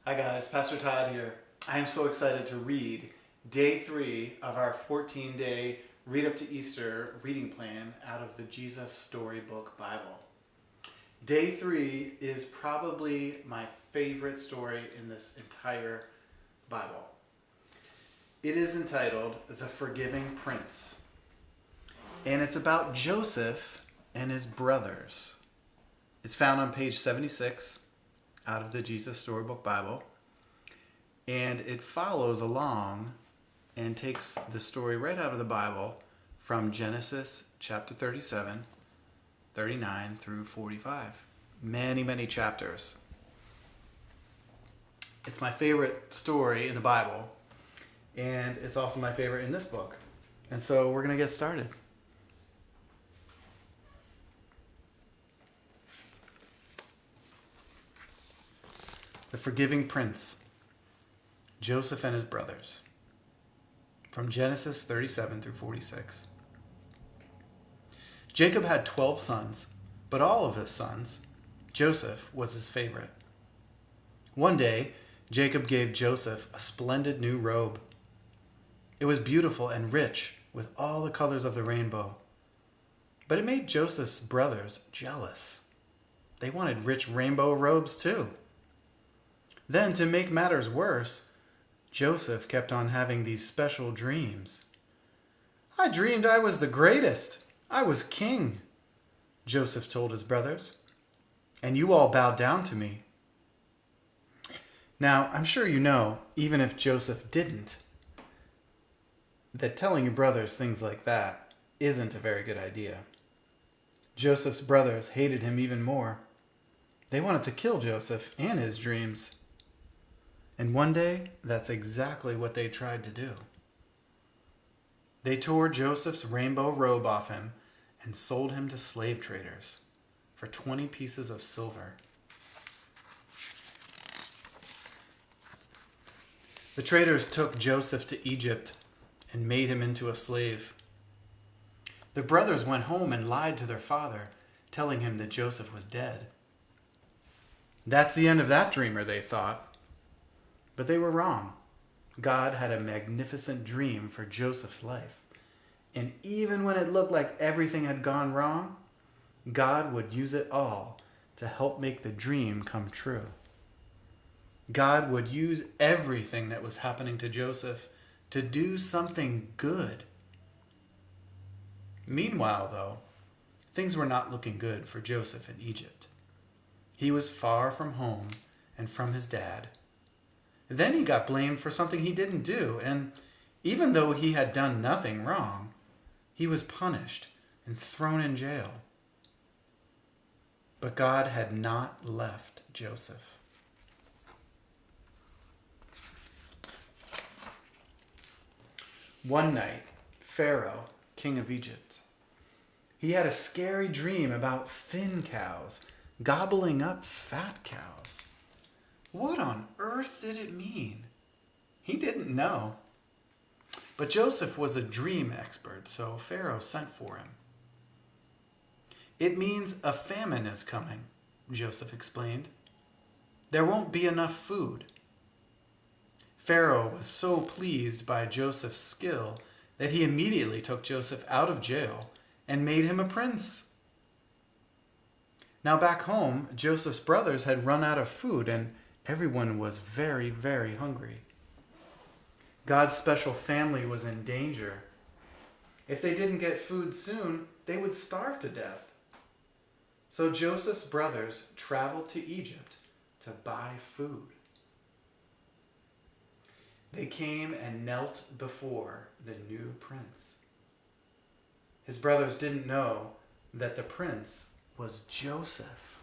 Hi guys, Pastor Todd here. I am so excited to read day 3 of our 14-day Read Up to Easter reading plan out of the Jesus Storybook Bible. Day 3 is probably my favorite story in this entire Bible. It is entitled The Forgiving Prince, and it's about Joseph and his brothers. It's found on page 76 out of the Jesus Storybook Bible, and it follows along and takes the story right out of the Bible from Genesis chapter 37, 39 through 45. Many chapters. It's my favorite story in the Bible, and it's also my favorite in this book. And so we're going to get started. The Forgiving Prince, Joseph and his brothers, from Genesis 37 through 46. Jacob had 12 sons, but all of his sons, Joseph was his favorite. One day, Jacob gave Joseph a splendid new robe. It was beautiful and rich with all the colors of the rainbow. But it made Joseph's brothers jealous. They wanted rich rainbow robes too. Then, to make matters worse, Joseph kept on having these special dreams. "I dreamed I was the greatest. I was king," Joseph told his brothers, "and you all bowed down to me." Now, I'm sure you know, even if Joseph didn't, that telling your brothers things like that isn't a very good idea. Joseph's brothers hated him even more. They wanted to kill Joseph and his dreams. And one day, that's exactly what they tried to do. They tore Joseph's rainbow robe off him and sold him to slave traders for 20 pieces of silver. The traders took Joseph to Egypt and made him into a slave. The brothers went home and lied to their father, telling him that Joseph was dead. That's the end of that dreamer, they thought. But they were wrong. God had a magnificent dream for Joseph's life. And even when it looked like everything had gone wrong, God would use it all to help make the dream come true. God would use everything that was happening to Joseph to do something good. Meanwhile, though, things were not looking good for Joseph in Egypt. He was far from home and from his dad. Then he got blamed for something he didn't do, and even though he had done nothing wrong, he was punished and thrown in jail. But God had not left Joseph. One night, Pharaoh, king of Egypt, he had a scary dream about thin cows gobbling up fat cows. What on earth did it mean? He didn't know. But Joseph was a dream expert, so Pharaoh sent for him. "It means a famine is coming," Joseph explained. "There won't be enough food." Pharaoh was so pleased by Joseph's skill that he immediately took Joseph out of jail and made him a prince. Now back home, Joseph's brothers had run out of food, and everyone was very hungry. God's special family was in danger. If they didn't get food soon, they would starve to death. So Joseph's brothers traveled to Egypt to buy food. They came and knelt before the new prince. His brothers didn't know that the prince was Joseph.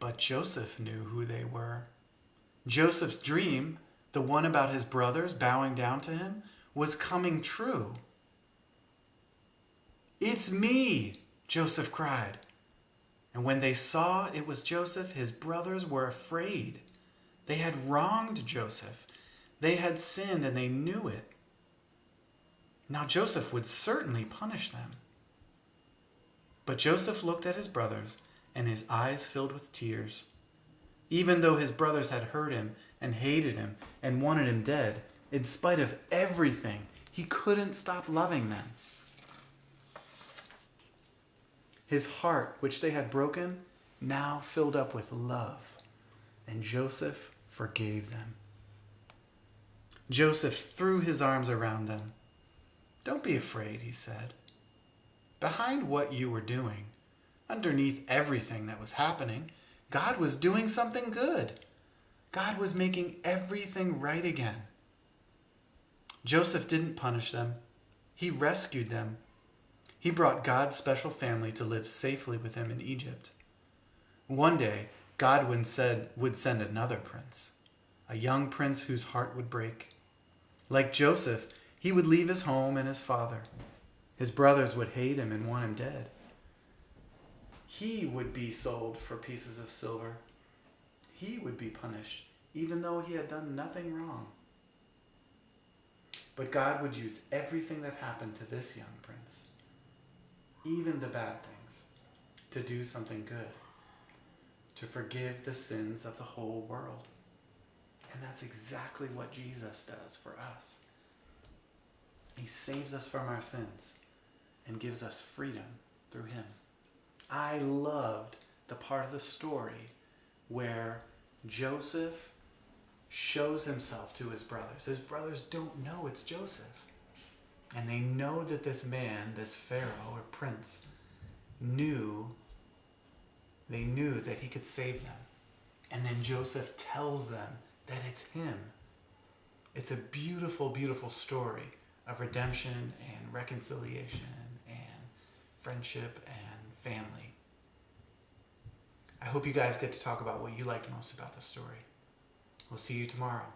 But Joseph knew who they were. Joseph's dream, the one about his brothers bowing down to him, was coming true. "It's me," Joseph cried. And when they saw it was Joseph, his brothers were afraid. They had wronged Joseph. They had sinned, and they knew it. Now Joseph would certainly punish them. But Joseph looked at his brothers and his eyes filled with tears. Even though his brothers had hurt him and hated him and wanted him dead, in spite of everything, he couldn't stop loving them. His heart, which they had broken, now filled up with love, and Joseph forgave them. Joseph threw his arms around them. "Don't be afraid," he said. Behind what you were doing, underneath everything that was happening, God was doing something good. God was making everything right again. Joseph didn't punish them. He rescued them. He brought God's special family to live safely with him in Egypt. One day, God would send another prince, a young prince whose heart would break. Like Joseph, he would leave his home and his father. His brothers would hate him and want him dead. He would be sold for pieces of silver. He would be punished, even though he had done nothing wrong. But God would use everything that happened to this young prince, even the bad things, to do something good, to forgive the sins of the whole world. And that's exactly what Jesus does for us. He saves us from our sins and gives us freedom through him. I loved the part of the story where Joseph shows himself to his brothers. His brothers don't know it's Joseph. And they know that this man, this Pharaoh or prince, knew that he could save them. And then Joseph tells them that it's him. It's a beautiful, beautiful story of redemption and reconciliation and friendship and family. I hope you guys get to talk about what you liked most about the story. We'll see you tomorrow.